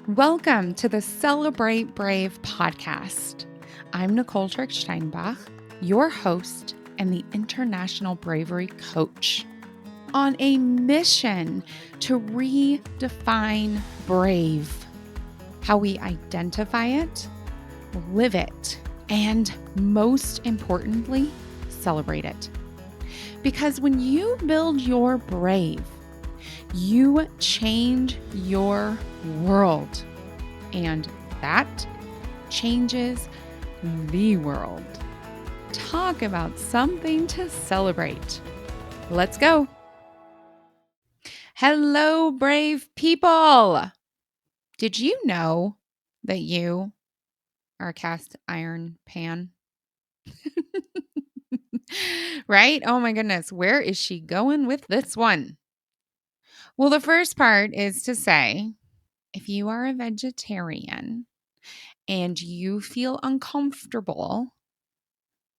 Welcome to the Celebrate Brave podcast. I'm Nicole Steinbach, your host and the International Bravery Coach, on a mission to redefine brave, how we identify it, live it, and most importantly, celebrate it. Because when you build your brave, you change your world, and that changes the world. Talk about something to celebrate. Let's go. Hello, brave people. Did you know that you are a cast iron pan? Right? Oh my goodness. Where is she going with this one? Well, the first part is to say, if you are a vegetarian and you feel uncomfortable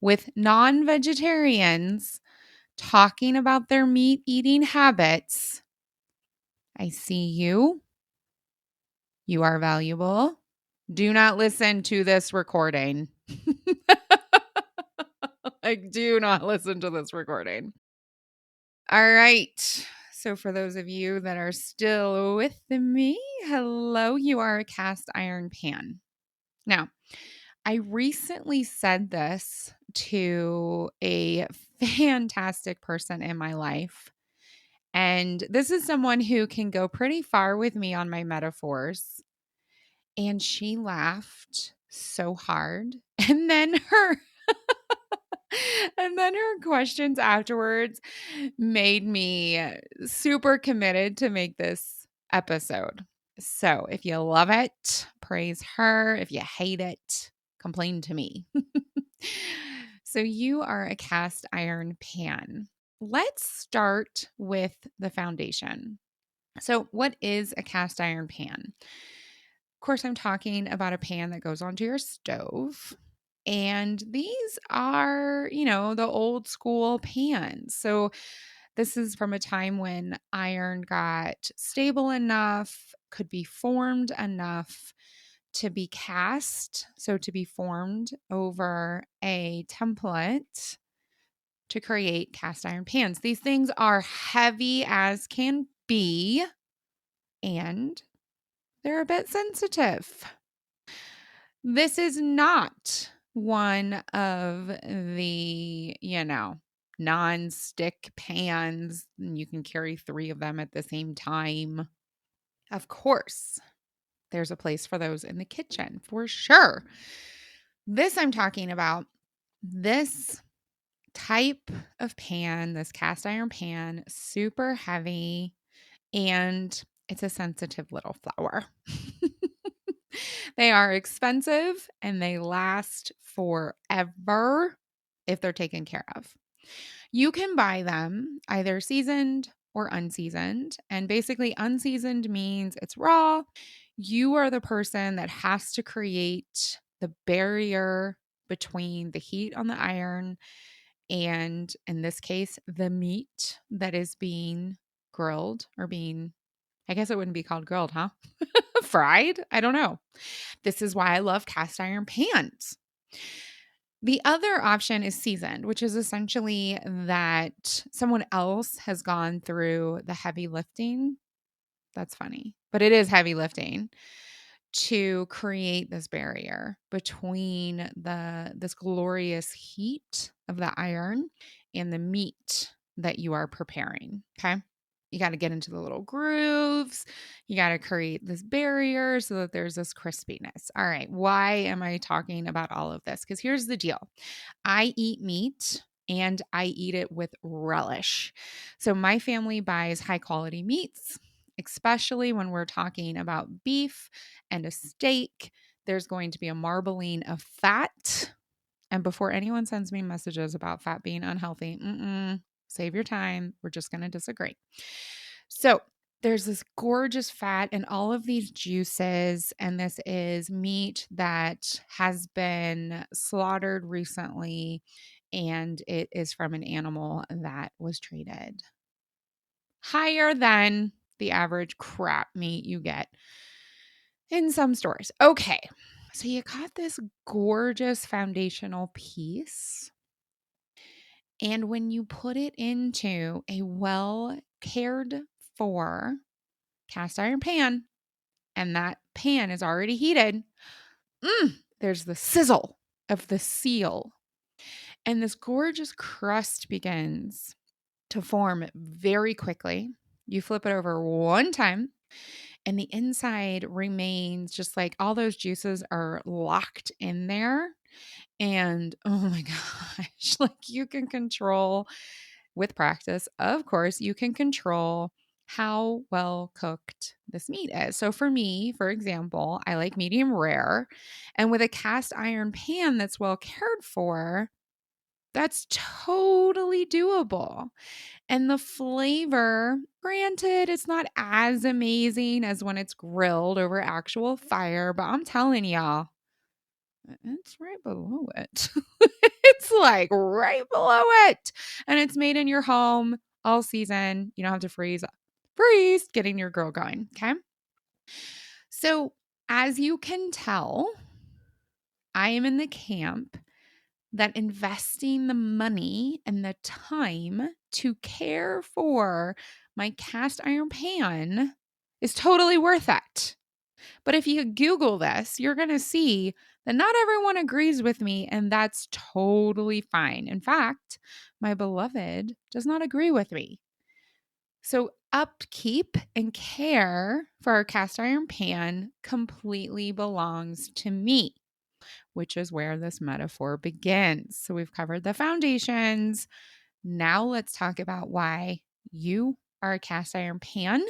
with non-vegetarians talking about their meat eating habits, I see you. You are valuable. Do not listen to this recording. Do not listen to this recording. All right. So for those of you that are still with me, hello, you are a cast iron pan. Now, I recently said this to a fantastic person in my life. And this is someone who can go pretty far with me on my metaphors. And she laughed so hard. And then her questions afterwards made me super committed to make this episode. So if you love it, praise her. If you hate it, complain to me. So you are a cast iron pan. Let's start with the foundation. So, what is a cast iron pan? Of course, I'm talking about a pan that goes onto your stove. And these are, the old school pans. So, this is from a time when iron got stable enough, could be formed enough to be cast, so to be formed over a template to create cast iron pans. These things are heavy as can be, and they're a bit sensitive. This is not one of the, non-stick pans. You can carry 3 of them at the same time. Of course, there's a place for those in the kitchen for sure. This I'm talking about, this type of pan, this cast iron pan, super heavy, and it's a sensitive little flower. They are expensive and they last forever if they're taken care of. You can buy them either seasoned or unseasoned. And basically, unseasoned means it's raw. You are the person that has to create the barrier between the heat on the iron and, in this case, the meat that is being grilled or being, I guess it wouldn't be called grilled, huh? Fried? I don't know. This is why I love cast iron pans. The other option is seasoned, which is essentially that someone else has gone through the heavy lifting. That's funny, but it is heavy lifting to create this barrier between this glorious heat of the iron and the meat that you are preparing. Okay. You got to get into the little grooves. You got to create this barrier so that there's this crispiness. All right. Why am I talking about all of this? Because here's the deal. I eat meat and I eat it with relish. So my family buys high quality meats, especially when we're talking about beef and a steak. There's going to be a marbling of fat. And before anyone sends me messages about fat being unhealthy, save your time. We're just going to disagree. So there's this gorgeous fat and all of these juices, and this is meat that has been slaughtered recently, and it is from an animal that was treated higher than the average crap meat you get. in some stores. Okay. So you got this gorgeous foundational piece. And when you put it into a well cared for cast iron pan, and that pan is already heated, there's the sizzle of the seal. And this gorgeous crust begins to form very quickly. You flip it over one time, and the inside remains just like all those juices are locked in there. And oh my gosh, like you can control with practice, of course, you can control how well cooked this meat is. So for me, for example, I like medium rare. And with a cast iron pan that's well cared for, that's totally doable. And the flavor, granted, it's not as amazing as when it's grilled over actual fire, but I'm telling y'all, it's right below it. It's like right below it. And it's made in your home all season. You don't have to freeze getting your grill going. Okay. So, as you can tell, I am in the camp that investing the money and the time to care for my cast iron pan is totally worth it. But if you Google this, you're going to see that not everyone agrees with me, and that's totally fine. In fact, my beloved does not agree with me. So, upkeep and care for our cast iron pan completely belongs to me, which is where this metaphor begins. So, we've covered the foundations. Now, let's talk about why you are a cast iron pan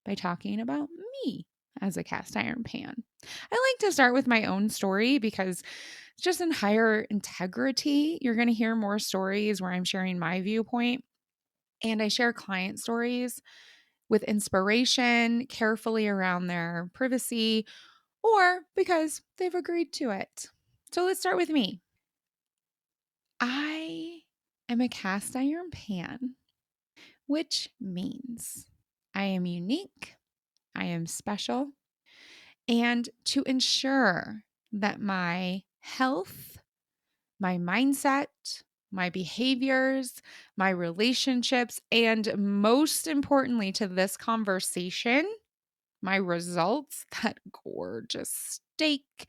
by talking about me as a cast iron pan. I like to start with my own story because it's just in higher integrity. You're going to hear more stories where I'm sharing my viewpoint, and I share client stories with inspiration, carefully around their privacy, or because they've agreed to it. So let's start with me. I am a cast iron pan, which means I am unique, I am special, and to ensure that my health, my mindset, my behaviors, my relationships, and most importantly to this conversation, my results, that gorgeous steak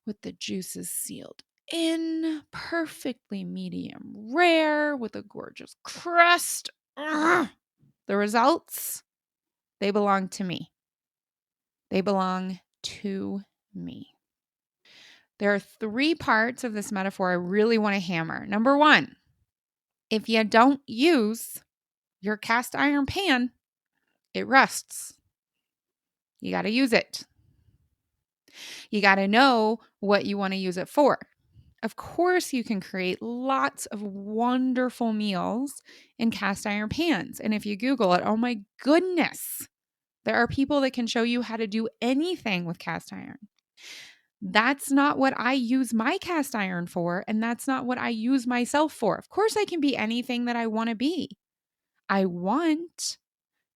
with the juices sealed in, perfectly medium rare with a gorgeous crust. Ugh. The results, they belong to me. They belong to me. There are 3 parts of this metaphor I really want to hammer. Number 1, if you don't use your cast iron pan, it rusts. You got to use it. You got to know what you want to use it for. Of course, you can create lots of wonderful meals in cast iron pans. And if you Google it, oh my goodness, there are people that can show you how to do anything with cast iron. That's not what I use my cast iron for, and that's not what I use myself for. Of course, I can be anything that I want to be. I want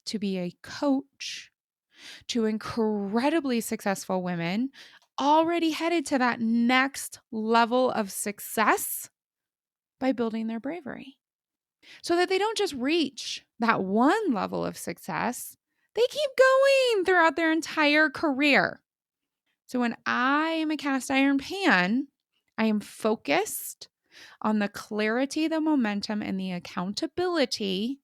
to be a coach to incredibly successful women already headed to that next level of success by building their bravery so that they don't just reach that one level of success, they keep going throughout their entire career. So when I am a cast iron pan, I am focused on the clarity, the momentum, and the accountability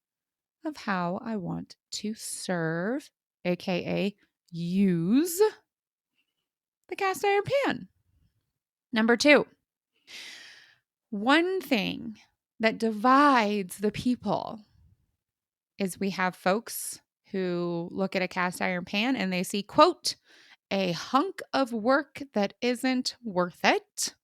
of how I want to serve, aka use the cast iron pan. Number 2, one thing that divides the people is we have folks who look at a cast iron pan and they see, quote, a hunk of work that isn't worth it.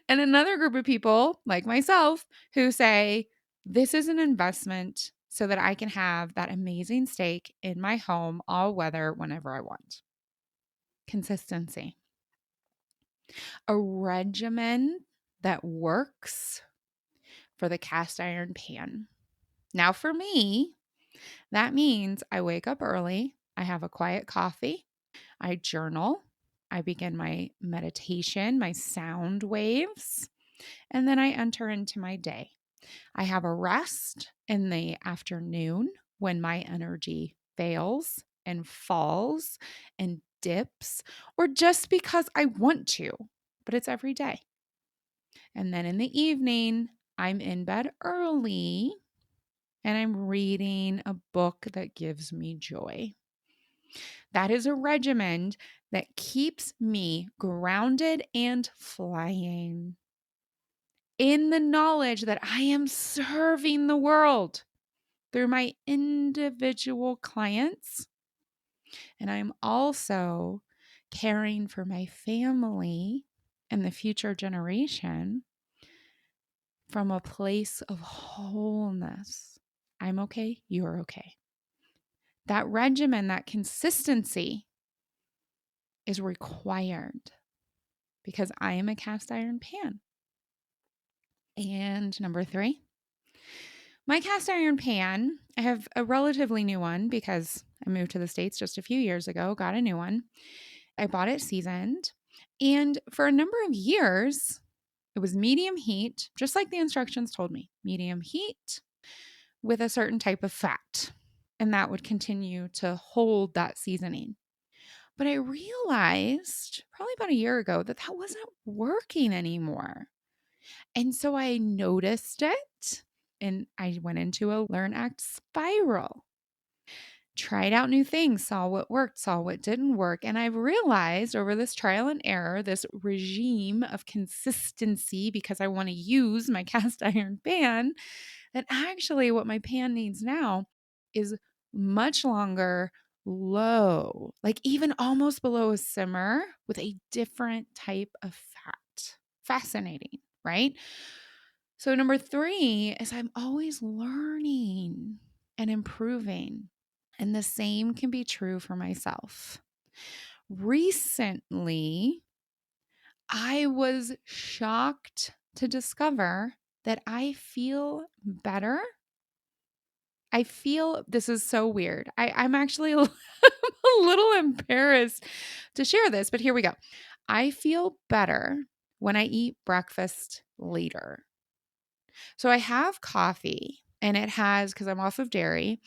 And another group of people, like myself, who say, this is an investment so that I can have that amazing steak in my home all weather whenever I want. Consistency. A regimen that works for the cast iron pan. Now, for me, that means I wake up early. I have a quiet coffee. I journal. I begin my meditation, my sound waves, and then I enter into my day. I have a rest in the afternoon when my energy fails and falls and dips, or just because I want to, but it's every day. And then in the evening, I'm in bed early and I'm reading a book that gives me joy. That is a regimen that keeps me grounded and flying in the knowledge that I am serving the world through my individual clients. And I'm also caring for my family and the future generation from a place of wholeness. I'm okay, you're okay. That regimen, that consistency is required because I am a cast iron pan. And number 3, my cast iron pan, I have a relatively new one because I moved to the States just a few years ago, got a new one. I bought it seasoned. And for a number of years, it was medium heat, just like the instructions told me, medium heat with a certain type of fat. And that would continue to hold that seasoning. But I realized probably about a year ago that that wasn't working anymore. And so I noticed it and I went into a learn act spiral. Tried out new things, saw what worked, saw what didn't work. And I've realized over this trial and error, this regime of consistency, because I want to use my cast iron pan, that actually what my pan needs now is much longer, low, like even almost below a simmer with a different type of fat. Fascinating, right? So, number 3 is I'm always learning and improving. And the same can be true for myself. Recently, I was shocked to discover that I feel better. I feel this is so weird. I'm actually a little embarrassed to share this, but here we go. I feel better when I eat breakfast later. So I have coffee and it has, because I'm off of dairy,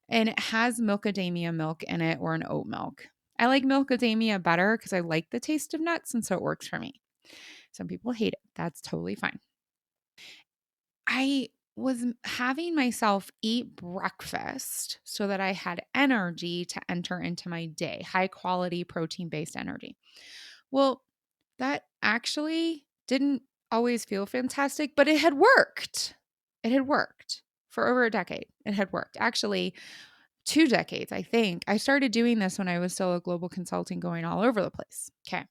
and it has macadamia milk in it or an oat milk. I like macadamia better because I like the taste of nuts and so it works for me. Some people hate it. That's totally fine. I was having myself eat breakfast so that I had energy to enter into my day, high quality protein based energy. Well, that actually didn't always feel fantastic, but it had worked. It had worked for over a decade. It had worked. Actually, 2 decades, I think. I started doing this when I was still a global consulting going all over the place. Okay.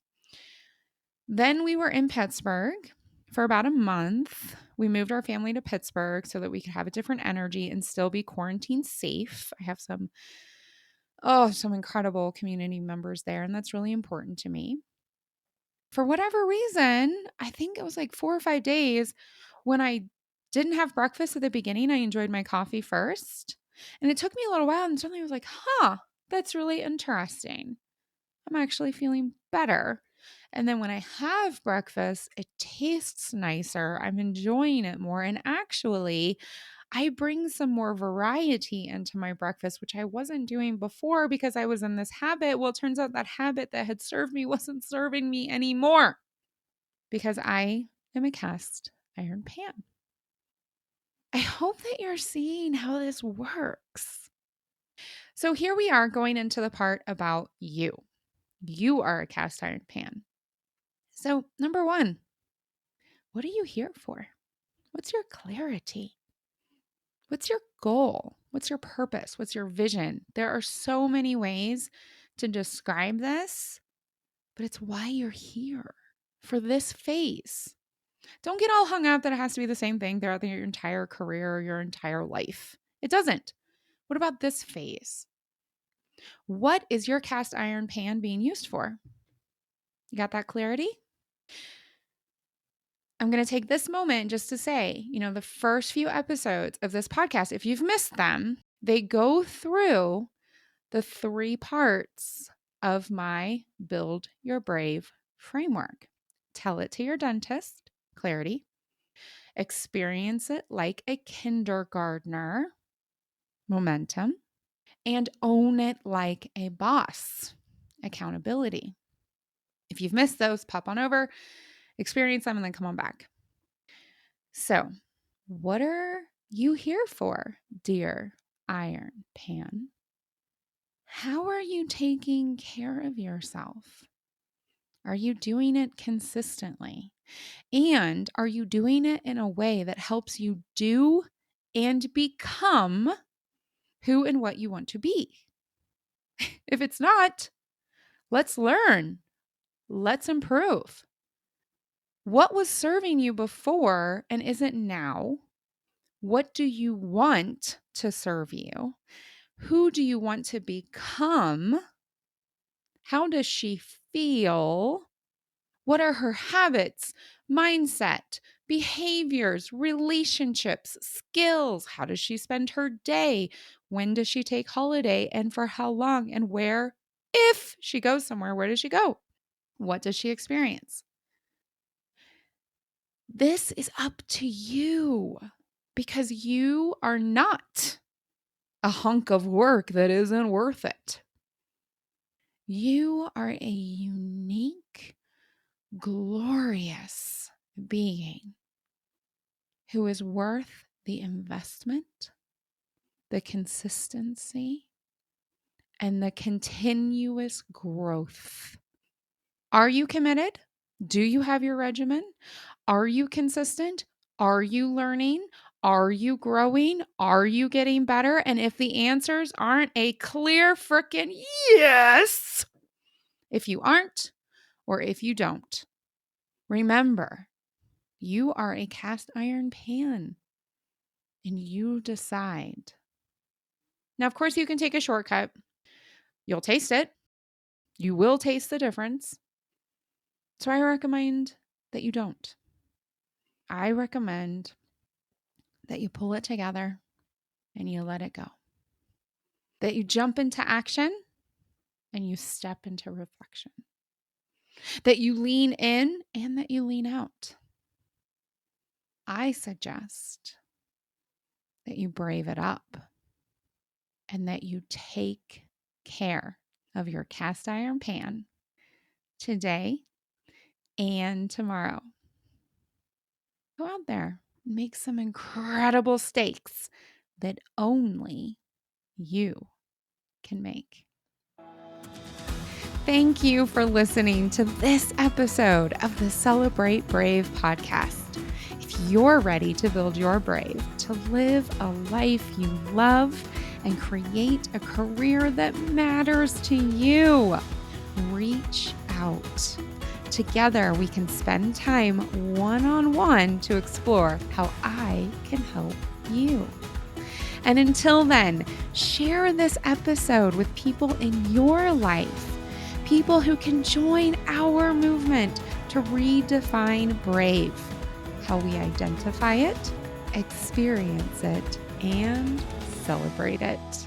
Then we were in Pittsburgh for about a month. We moved our family to Pittsburgh so that we could have a different energy and still be quarantine safe. I have some incredible community members there, and that's really important to me. For whatever reason, I think it was like 4 or 5 days when I didn't have breakfast at the beginning. I enjoyed my coffee first. And it took me a little while and suddenly I was like, that's really interesting. I'm actually feeling better. And then when I have breakfast, it tastes nicer. I'm enjoying it more. And actually, I bring some more variety into my breakfast, which I wasn't doing before because I was in this habit. Well, it turns out that habit that had served me wasn't serving me anymore because I am a cast iron pan. I hope that you're seeing how this works. So here we are going into the part about you. You are a cast iron pan. So, number 1, what are you here for? What's your clarity? What's your goal? What's your purpose? What's your vision? There are so many ways to describe this, but it's why you're here for this phase. Don't get all hung up that it has to be the same thing throughout your entire career or your entire life. It doesn't. What about this phase? What is your cast iron pan being used for? You got that clarity? I'm going to take this moment just to say, the first few episodes of this podcast, if you've missed them, they go through the 3 parts of my Build Your Brave framework. Tell it to your dentist, clarity. Experience it like a kindergartner, momentum. And own it like a boss, accountability. If you've missed those, pop on over, experience them, and then come on back. So, what are you here for, dear Iron Pan? How are you taking care of yourself? Are you doing it consistently? And are you doing it in a way that helps you do and become who and what you want to be? If it's not, let's learn. Let's improve. What was serving you before and isn't now? What do you want to serve you? Who do you want to become? How does she feel? What are her habits, mindset, behaviors, relationships, skills? How does she spend her day? When does she take holiday and for how long and where? If she goes somewhere, where does she go? What does she experience? This is up to you because you are not a hunk of work that isn't worth it. You are a unique, glorious being who is worth the investment, the consistency, and the continuous growth. Are you committed? Do you have your regimen? Are you consistent? Are you learning? Are you growing? Are you getting better? And if the answers aren't a clear frickin' yes, if you aren't, or if you don't, remember, you are a cast iron pan and you decide. Now, of course, you can take a shortcut. You'll taste it. You will taste the difference. So I recommend that you don't. I recommend that you pull it together and you let it go. That you jump into action and you step into reflection. That you lean in and that you lean out. I suggest that you brave it up and that you take care of your cast iron pan today and tomorrow. Go out there, make some incredible steaks that only you can make. Thank you for listening to this episode of the Celebrate Brave podcast. If you're ready to build your brave, to live a life you love, and create a career that matters to you, reach out. Together, we can spend time one-on-one to explore how I can help you. And until then, share this episode with people in your life, people who can join our movement to redefine brave, how we identify it, experience it, and celebrate it.